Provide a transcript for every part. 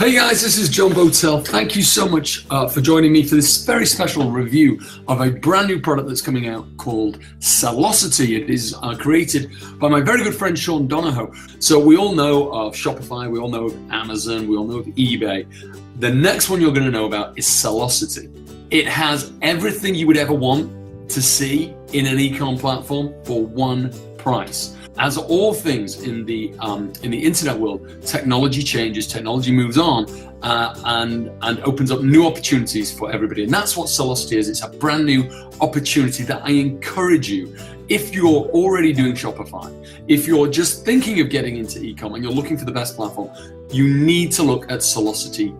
Hey guys, this is John Botel. Thank you so much for joining me for this very special review of a brand new product that's coming out called Sellosity. It is created by my very good friend Sean Donahoe. So we all know of Shopify, we all know of Amazon, we all know of eBay. The next one you're going to know about is Sellosity. It has everything you would ever want to see in an eCom platform for one price. As all things in the internet world, technology changes, technology moves on, and opens up new opportunities for everybody. And that's what Sellosity is. It's a brand new opportunity that I encourage you. If you're already doing Shopify, if you're just thinking of getting into ecom and you're looking for the best platform, you need to look at Sellosity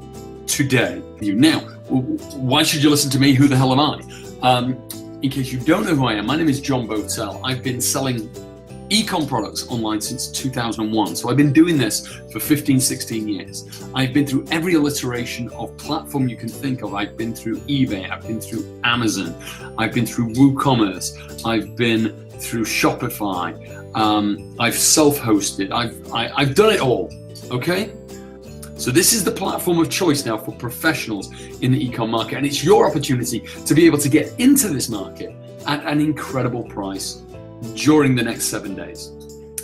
today. Now, why should you listen to me? Who the hell am I? In case you don't know who I am, my name is John Botel. I've been selling ecom products online since 2001. So I've been doing this for 15, 16 years. I've been through every iteration of platform you can think of. I've been through eBay, I've been through Amazon, I've been through WooCommerce, I've been through Shopify, I've self-hosted, I've done it all, okay? So this is the platform of choice now for professionals in the ecom market, and it's your opportunity to be able to get into this market at an incredible price during the next 7 days.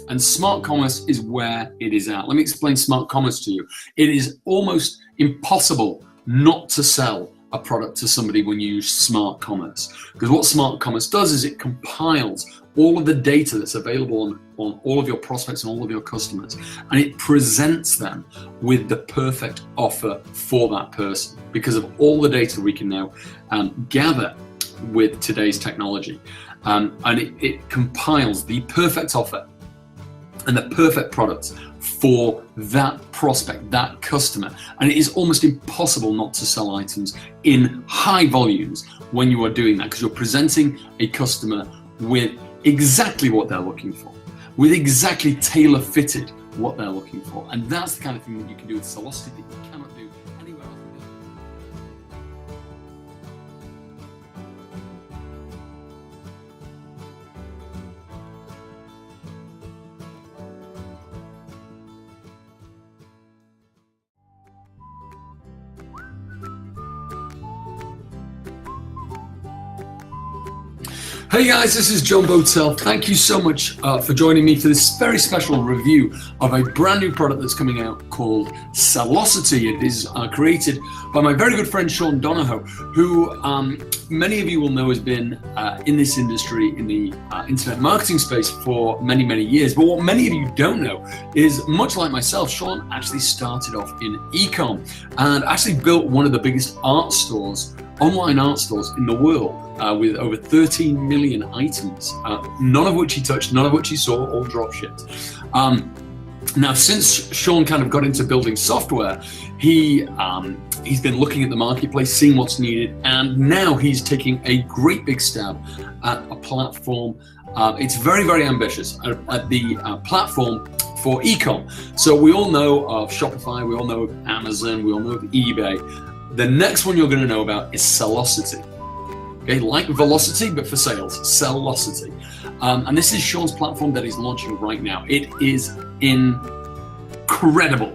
And smart commerce is where it is at. Let me explain smart commerce to you. It is almost impossible not to sell a product to somebody when you use smart commerce. Because what smart commerce does is it compiles all of the data that's available on all of your prospects and all of your customers, and it presents them with the perfect offer for that person because of all the data we can now gather with today's technology. And it compiles the perfect offer and the perfect product for that prospect, that customer. And it is almost impossible not to sell items in high volumes when you are doing that, because you're presenting a customer with exactly what they're looking for, with exactly tailor-fitted what they're looking for. And that's the kind of thing that you can do with Sellosity that you cannot do anywhere else. Hey guys, this is John Botel. Thank you so much for joining me for this very special review of a brand new product that's coming out called Sellosity. It is created by my very good friend Sean Donahoe, who many of you will know has been in this industry, in the internet marketing space for many, many years. But what many of you don't know is, much like myself, Sean actually started off in ecom and actually built one of the biggest art stores, online art stores in the world, with over 13 million items, none of which he touched, none of which he saw, all drop shipped. Now, since Sean kind of got into building software, he's been looking at the marketplace, seeing what's needed, and now he's taking a great big stab at a platform. It's very, very ambitious, at the platform for ecom. So we all know of Shopify, we all know of Amazon, we all know of eBay. The next one you're going to know about is Sellosity. Okay, like velocity, but for sales, Sellosity. And this is Sean's platform that he's launching right now. It is incredible.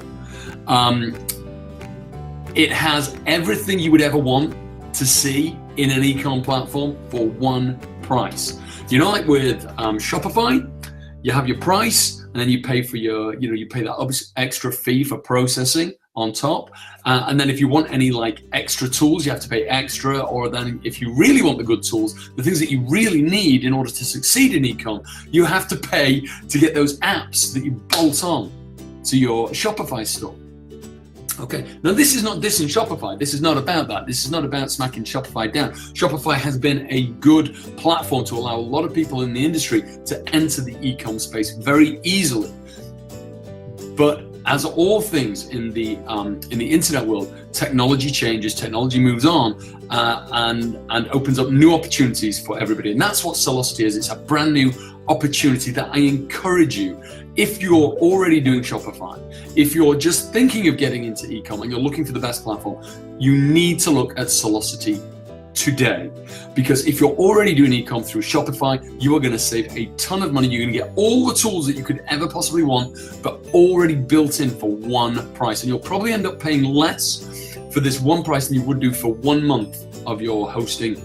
It has everything you would ever want to see in an ecom platform for one price. You know, like with Shopify, you have your price, and then you pay for your, you pay that extra fee for processing on top, and then if you want any like extra tools, you have to pay extra. Or then if you really want the good tools, the things that you really need in order to succeed in ecom, you have to pay to get those apps that you bolt on to your Shopify store. Okay, now this is not dissing Shopify. This is not about that. This is not about smacking Shopify down. Shopify has been a good platform to allow a lot of people in the industry to enter the ecom space very easily. But as all things in the internet world, technology changes, technology moves on, and opens up new opportunities for everybody. And that's what Sellosity is. It's a brand new opportunity that I encourage you. If you're already doing Shopify, if you're just thinking of getting into ecom and you're looking for the best platform, you need to look at Sellosity today, because if you're already doing ecom through Shopify, you are going to save a ton of money. You're going to get all the tools that you could ever possibly want, but already built in for one price. And you'll probably end up paying less for this one price than you would do for 1 month of your hosting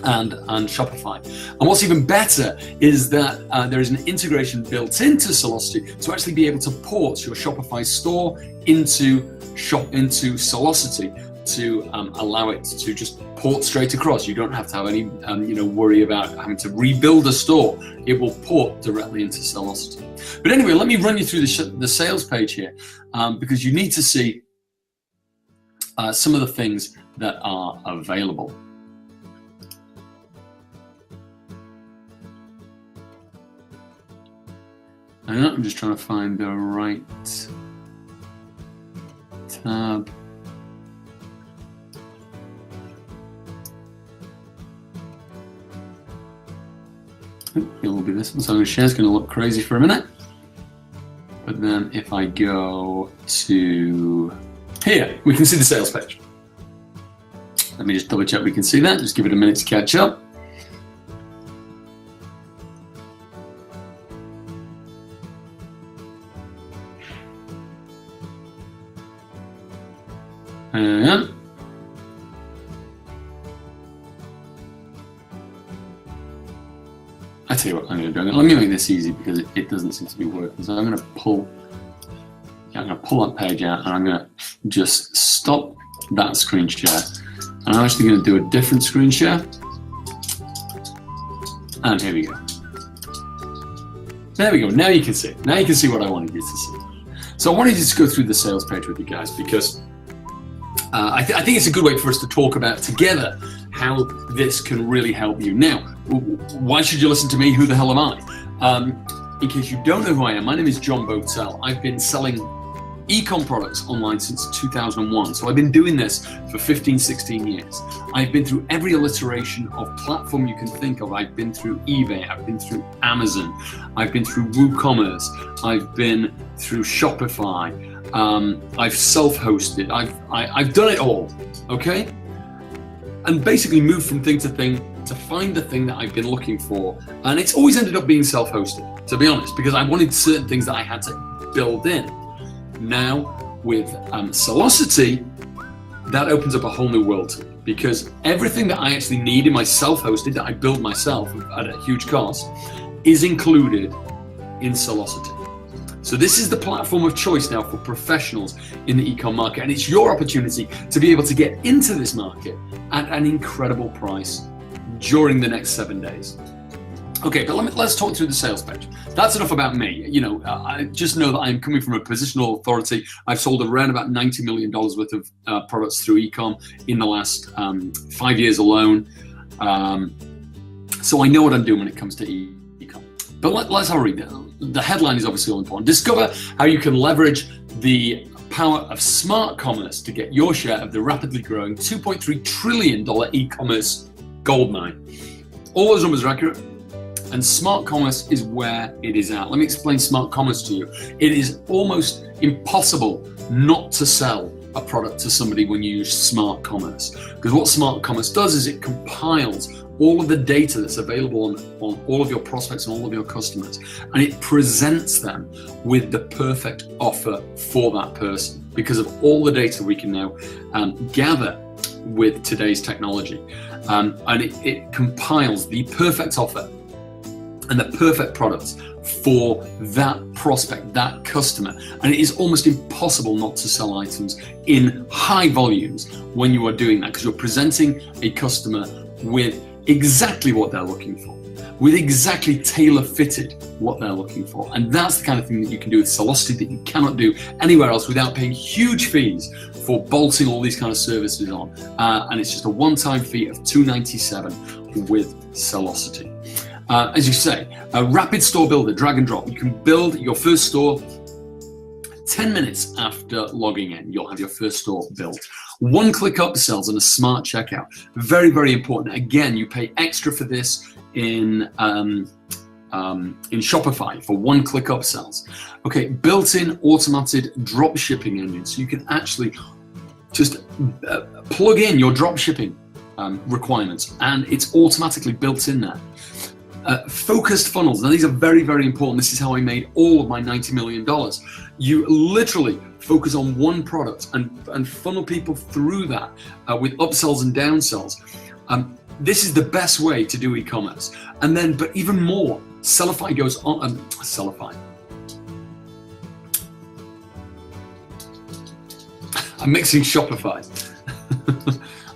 and Shopify. And what's even better is that there is an integration built into Sellosity to actually be able to port your Shopify store into Sellosity, to allow it to just port straight across. You don't have to have any worry about having to rebuild a store. It will port directly into Sellosity. But anyway, let me run you through the sales page here, because you need to see some of the things that are available. I'm just trying to find the right tab. It will be this one, so I'm going to share. It's going to look crazy for a minute. But then if I go to here, we can see the sales page. Let me just double check we can see that. Just give it a minute to catch up. And I tell you what I'm going to do. Let me make this easy because it doesn't seem to be working. So I'm going to pull that page out, and I'm going to just stop that screen share. And I'm actually going to do a different screen share. And here we go. There we go. Now you can see. Now you can see what I wanted you to see. So I wanted you to go through the sales page with you guys because I think it's a good way for us to talk about together how this can really help you. Now, why should you listen to me? Who the hell am I? In case you don't know who I am, my name is John Botel. I've been selling ecom products online since 2001. So I've been doing this for 15, 16 years. I've been through every iteration of platform you can think of. I've been through eBay, I've been through Amazon, I've been through WooCommerce, I've been through Shopify, I've self-hosted, I've done it all, okay? And basically moved from thing to thing to find the thing that I've been looking for. And it's always ended up being self-hosted, to be honest, because I wanted certain things that I had to build in. Now with Sellosity, that opens up a whole new world to me, because everything that I actually need in my self-hosted, that I build myself at a huge cost, is included in Sellosity. So this is the platform of choice now for professionals in the ecom market, and it's your opportunity to be able to get into this market at an incredible price during the next 7 days. Okay, but let's talk through the sales page. That's enough about me. I just know that I'm coming from a positional authority. I've sold around about $90 million worth of products through ecom in the last 5 years alone. So I know what I'm doing when it comes to ecom. But let's have a read. The headline is obviously all important. Discover how you can leverage the power of smart commerce to get your share of the rapidly growing $2.3 trillion e-commerce goldmine. All those numbers are accurate. And smart commerce is where it is at. Let me explain smart commerce to you. It is almost impossible not to sell a product to somebody when you use smart commerce. Because what smart commerce does is it compiles all of the data that's available on all of your prospects and all of your customers, and it presents them with the perfect offer for that person because of all the data we can now gather with today's technology. And it compiles the perfect offer and the perfect products for that prospect, that customer. And it is almost impossible not to sell items in high volumes when you are doing that, because you're presenting a customer with exactly what they're looking for, with exactly tailor-fitted what they're looking for. And that's the kind of thing that you can do with Sellosity that you cannot do anywhere else without paying huge fees for bolting all these kind of services on. And it's just a one-time fee of $297 with Sellosity. As you say, a rapid store builder, drag and drop. You can build your first store 10 minutes after logging in. You'll have your first store built. One-click upsells and a smart checkout. Very, very important. Again, you pay extra for this in Shopify for one-click upsells. Okay, built-in automated drop shipping engine, so you can actually just plug in your drop shipping requirements, and it's automatically built in there. Focused funnels. Now these are very, very important. This is how I made all of my $90 million. You literally focus on one product and funnel people through that with upsells and downsells. This is the best way to do e-commerce. And then, but even more, Sellify goes on. Sellify. I'm mixing Shopify.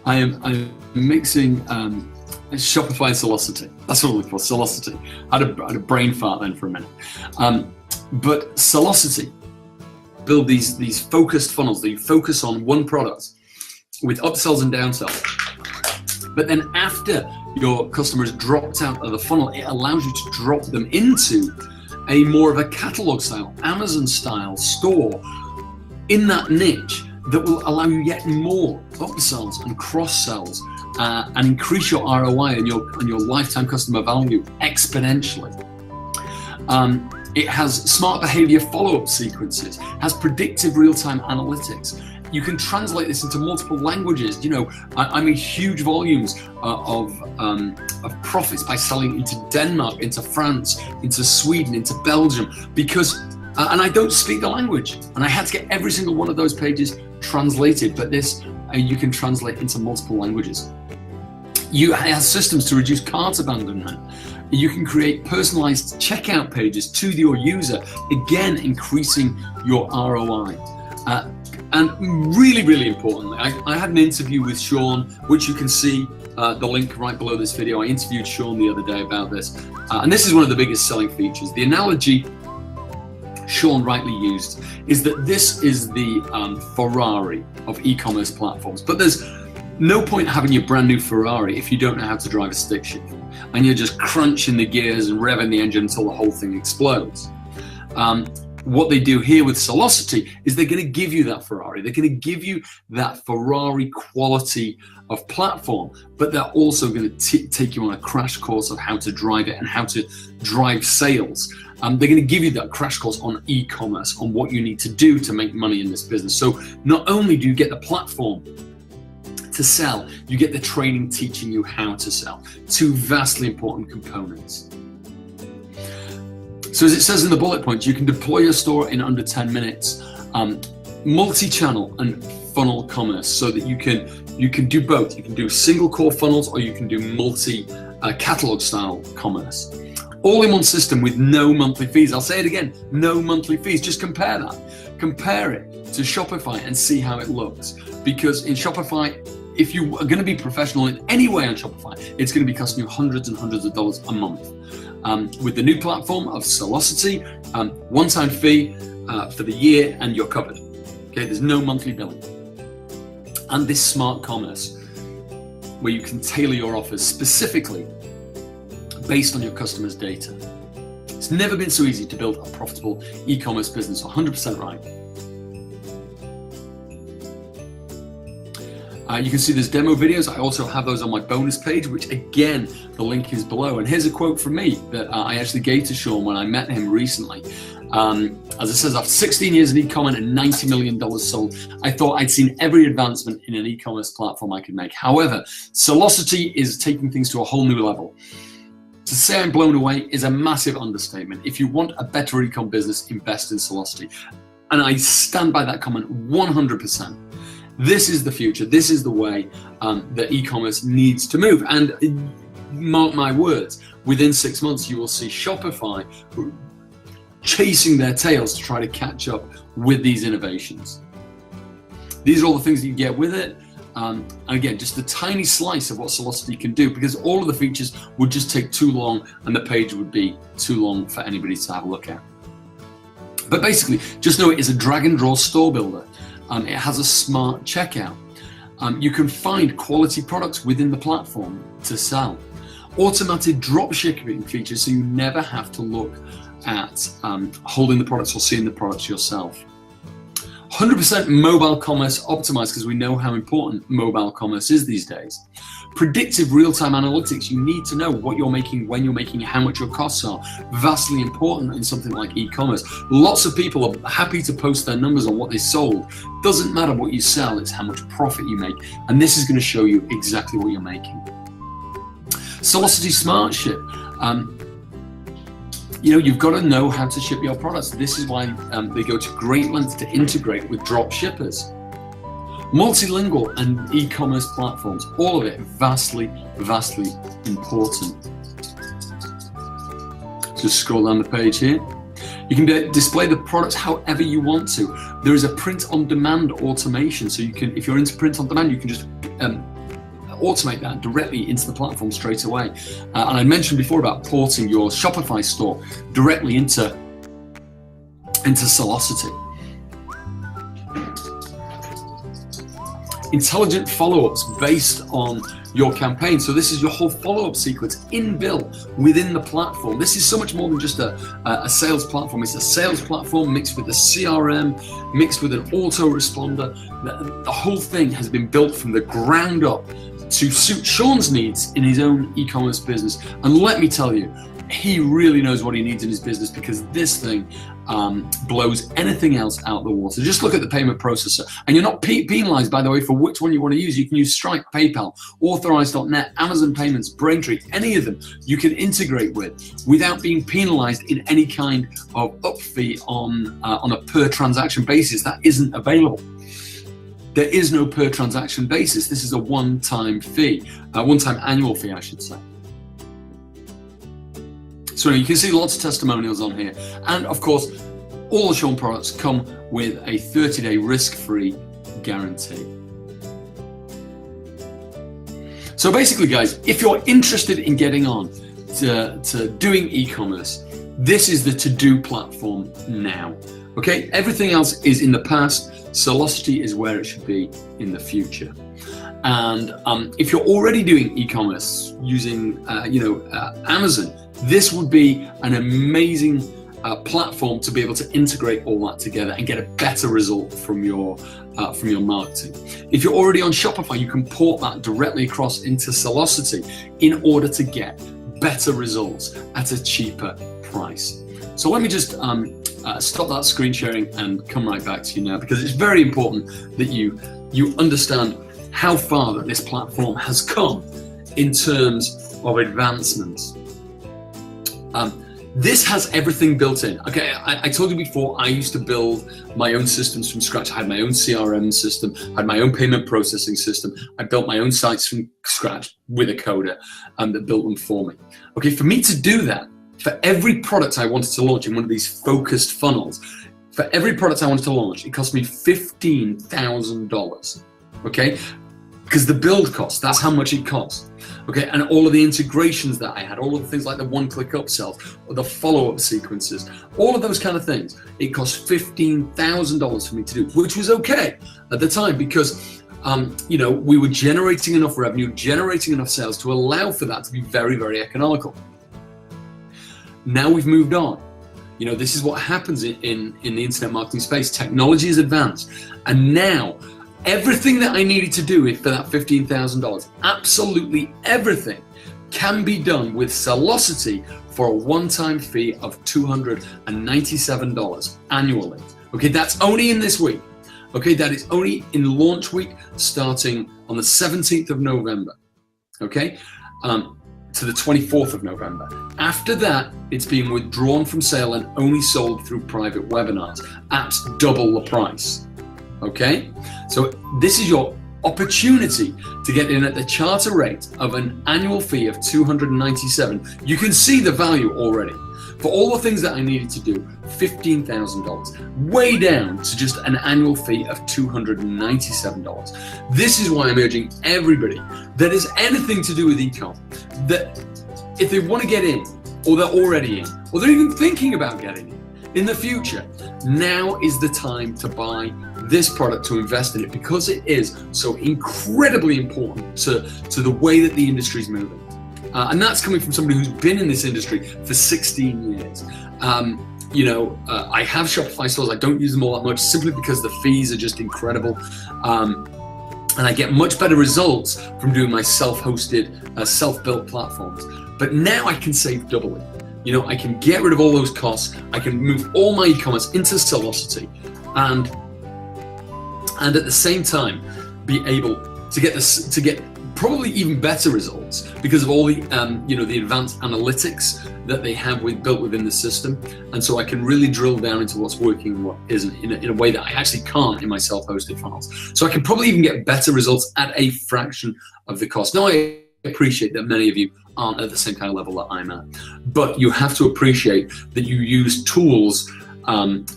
I'm mixing Shopify and Sellosity. That's what I'm looking for, Sellosity. I had a brain fart then for a minute. But Sellosity build these focused funnels that you focus on one product with upsells and downsells. But then after your customers dropped out of the funnel, it allows you to drop them into a more of a catalog style, Amazon style store in that niche that will allow you yet more upsells and cross sells and increase your ROI and your lifetime customer value exponentially. It has smart behavior follow-up sequences, has predictive real-time analytics. You can translate this into multiple languages. You know, I made huge volumes of profits by selling into Denmark, into France, into Sweden, into Belgium, because, and I don't speak the language, and I had to get every single one of those pages translated, but this you can translate into multiple languages. It has systems to reduce cart abandonment. You can create personalized checkout pages to your user, again increasing your ROI. And really, really importantly, I had an interview with Sean, which you can see the link right below this video. I interviewed Sean the other day about this, and this is one of the biggest selling features. The analogy Sean rightly used is that this is the Ferrari of e-commerce platforms, but there's no point having your brand new Ferrari if you don't know how to drive a stick shift, and you're just crunching the gears and revving the engine until the whole thing explodes. What they do here with Sellosity is they're going to give you that Ferrari. They're going to give you that Ferrari quality of platform, but they're also going to take you on a crash course of how to drive it and how to drive sales. They're going to give you that crash course on e-commerce, on what you need to do to make money in this business. So not only do you get the platform to sell, you get the training teaching you how to sell. Two vastly important components. So as it says in the bullet points, you can deploy your store in under 10 minutes, multi-channel and funnel commerce, so that you can do both. You can do single core funnels, or you can do multi-catalog style commerce. All in one system with no monthly fees. I'll say it again, no monthly fees. Just compare that. Compare it to Shopify and see how it looks. Because in Shopify, if you are going to be professional in any way on Shopify, it's going to be costing you hundreds and hundreds of dollars a month. With the new platform of Sellosity, one-time fee for the year, and you're covered. Okay, there's no monthly billing. And this smart commerce, where you can tailor your offers specifically based on your customers' data. It's never been so easy to build a profitable e-commerce business. 100% right. You can see there's demo videos. I also have those on my bonus page, which again, the link is below. And here's a quote from me that I actually gave to Sean when I met him recently. As it says, after 16 years in e-commerce and $90 million sold, I thought I'd seen every advancement in an e-commerce platform I could make. However, Sellosity is taking things to a whole new level. To say I'm blown away is a massive understatement. If you want a better e-com business, invest in Sellosity. And I stand by that comment 100%. This is the future. This is the way that e-commerce needs to move. And mark my words, within 6 months, you will see Shopify chasing their tails to try to catch up with these innovations. These are all the things that you get with it. And again, just a tiny slice of what Sellosity can do, because all of the features would just take too long and the page would be too long for anybody to have a look at. But basically, just know it is a drag and draw store builder. It has a smart checkout. You can find quality products within the platform to sell. Automated drop shipping features, so you never have to look at holding the products or seeing the products yourself. 100% mobile commerce optimized, because we know how important mobile commerce is these days. predictive real-time analytics. You need to know what you're making, when you're making, how much your costs are. Vastly important in something like e-commerce. Lots of people are happy to post their numbers on what they sold. Doesn't matter what you sell, it's how much profit you make. And this is going to show you exactly what you're making. Sellosity Smart Ship. You've got to know how to ship your products. This is why they go to great lengths to integrate with drop shippers. Multilingual and e-commerce platforms, all of it vastly, vastly important. Just scroll down the page here. You can display the products however you want to. There is a print-on-demand automation, so you can, if you're into print-on-demand, you can just automate that directly into the platform straight away. And I mentioned before about porting your Shopify store directly into Sellosity. Intelligent follow-ups based on your campaign. So this is your whole follow-up sequence inbuilt within the platform. This is so much more than just a sales platform. It's a sales platform mixed with a CRM, mixed with an autoresponder. The whole thing has been built from the ground up to suit Sean's needs in his own e-commerce business. And let me tell you, he really knows what he needs in his business, because this thing blows anything else out the water. Just look at the payment processor. And you're not penalized, by the way, for which one you want to use. You can use Stripe, PayPal, Authorize.net, Amazon Payments, Braintree, any of them you can integrate with without being penalized in any kind of up fee on a per transaction basis. That isn't available. There is no per transaction basis. This is a one-time fee, a one-time annual fee, I should say. So you can see lots of testimonials on here. And of course, all the Sean products come with a 30-day risk-free guarantee. So basically, guys, if you're interested in getting on to doing e-commerce, this is the to-do platform now. Okay, everything else is in the past. Sellosity is where it should be in the future. And if you're already doing e-commerce using, Amazon, this would be an amazing platform to be able to integrate all that together and get a better result from your marketing. If you're already on Shopify, you can port that directly across into Sellosity in order to get better results at a cheaper price. So let me just stop that screen sharing and come right back to you now, because it's very important that you understand how far that this platform has come in terms of advancements. This has everything built in. Okay, I told you before, I used to build my own systems from scratch. I had my own CRM system, I had my own payment processing system. I built my own sites from scratch with a coder that built them for me. Okay, for me to do that, for every product I wanted to launch in one of these focused funnels, for every product I wanted to launch, it cost me $15,000. Okay, because the build cost, that's how much it cost. Okay, and all of the integrations that I had, all of the things like the one-click upsells, or the follow-up sequences, all of those kind of things, it cost $15,000 for me to do, which was okay at the time, because we were generating enough revenue, generating enough sales to allow for that to be very, very economical. Now we've moved on. This is what happens in the internet marketing space. Technology is advanced, and now everything that I needed to do for that $15,000, absolutely everything, can be done with Sellosity for a one-time fee of $297 annually. Okay, that's only in this week. Okay, that is only in launch week, starting on the 17th of November. Okay, to the 24th of November. After that, it's being withdrawn from sale and only sold through private webinars at double the price. Okay, so this is your opportunity to get in at the charter rate of an annual fee of $297. You can see the value already. For all the things that I needed to do, $15,000, way down to just an annual fee of $297. This is why I'm urging everybody that has anything to do with e-com, that if they want to get in, or they're already in, or they're even thinking about getting in the future, now is the time to buy this product, to invest in it, because it is so incredibly important to the way that the industry is moving. And that's coming from somebody who's been in this industry for 16 years. I have Shopify stores. I don't use them all that much, simply because the fees are just incredible. and I get much better results from doing my self-hosted, self-built platforms. But now I can save doubly. You know, I can get rid of all those costs. I can move all my e-commerce into Sellosity, and at the same time be able to get probably even better results because of all the the advanced analytics that they have built within the system. And so I can really drill down into what's working and what isn't in a way that I actually can't in my self-hosted files. So I can probably even get better results at a fraction of the cost. Now, I appreciate that many of you aren't at the same kind of level that I'm at, but you have to appreciate that you use tools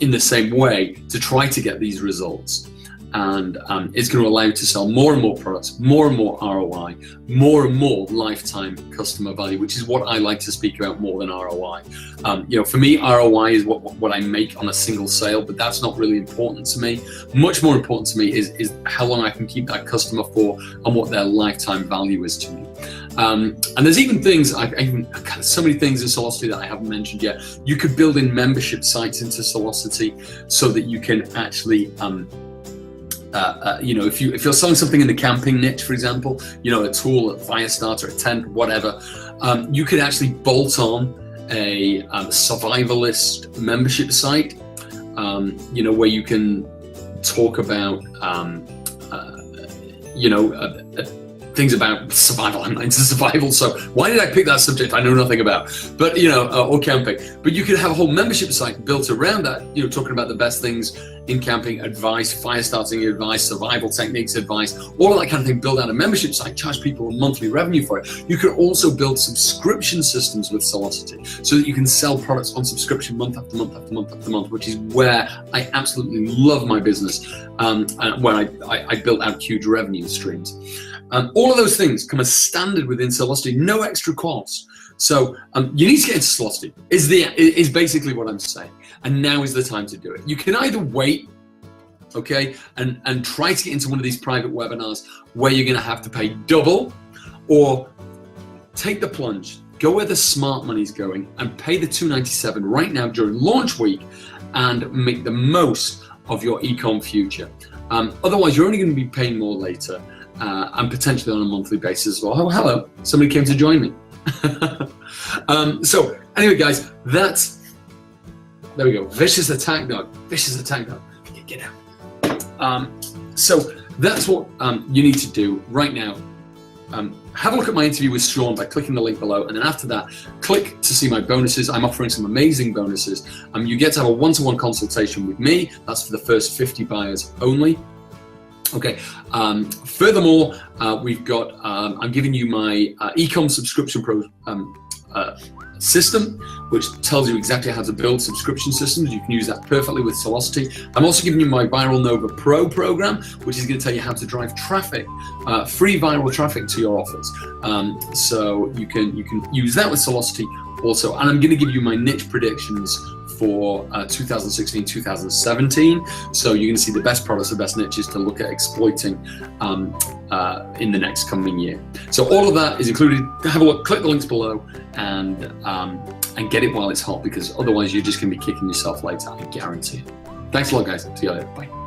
in the same way to try to get these results. And it's going to allow you to sell more and more products, more and more ROI, more and more lifetime customer value, which is what I like to speak about more than ROI. For me, ROI is what I make on a single sale, but that's not really important to me. Much more important to me is how long I can keep that customer for and what their lifetime value is to me. And there's even things, so many things in Sellosity that I haven't mentioned yet. You could build in membership sites into Sellosity so that you can actually if you're selling something in the camping niche, for example, a tool, a fire starter, a tent, whatever, you could actually bolt on a survivalist membership site, where you can talk about, things about survival. I'm into survival, so why did I pick that subject I know nothing about? But or camping. But you could have a whole membership site built around that. Talking about the best things in camping, advice, fire starting advice, survival techniques advice, all of that kind of thing. Build out a membership site, charge people a monthly revenue for it. You can also build subscription systems with Sellosity so that you can sell products on subscription month after month after month after month, which is where I absolutely love my business, and where I built out huge revenue streams. All of those things come as standard within Sellosity, no extra cost. So you need to get into Sellosity, is basically what I'm saying. And now is the time to do it. You can either wait, okay, and try to get into one of these private webinars where you're gonna have to pay double, or take the plunge, go where the smart money's going and pay the $297 right now during launch week and make the most of your ecom future. Otherwise, you're only gonna be paying more later. And potentially on a monthly basis as well. Oh, hello, somebody came to join me. So anyway, guys, there we go. Vicious attack dog. Get out. So that's what you need to do right now. Have a look at my interview with Sean by clicking the link below, and then after that, click to see my bonuses. I'm offering some amazing bonuses. You get to have a one-to-one consultation with me. That's for the first 50 buyers only. Okay. Furthermore, we've got, I'm giving you my eCom subscription system, which tells you exactly how to build subscription systems. You can use that perfectly with Sellosity. I'm also giving you my Viral Nova Pro program, which is going to tell you how to drive traffic, free viral traffic to your offers. So you can use that with Sellosity also. And I'm going to give you my niche predictions for 2016, 2017. So you're going to see the best products, the best niches to look at exploiting in the next coming year. So all of that is included. Have a look, click the links below, and get it while it's hot, because otherwise you're just going to be kicking yourself later, I guarantee it. Thanks a lot, guys. See you later. Bye.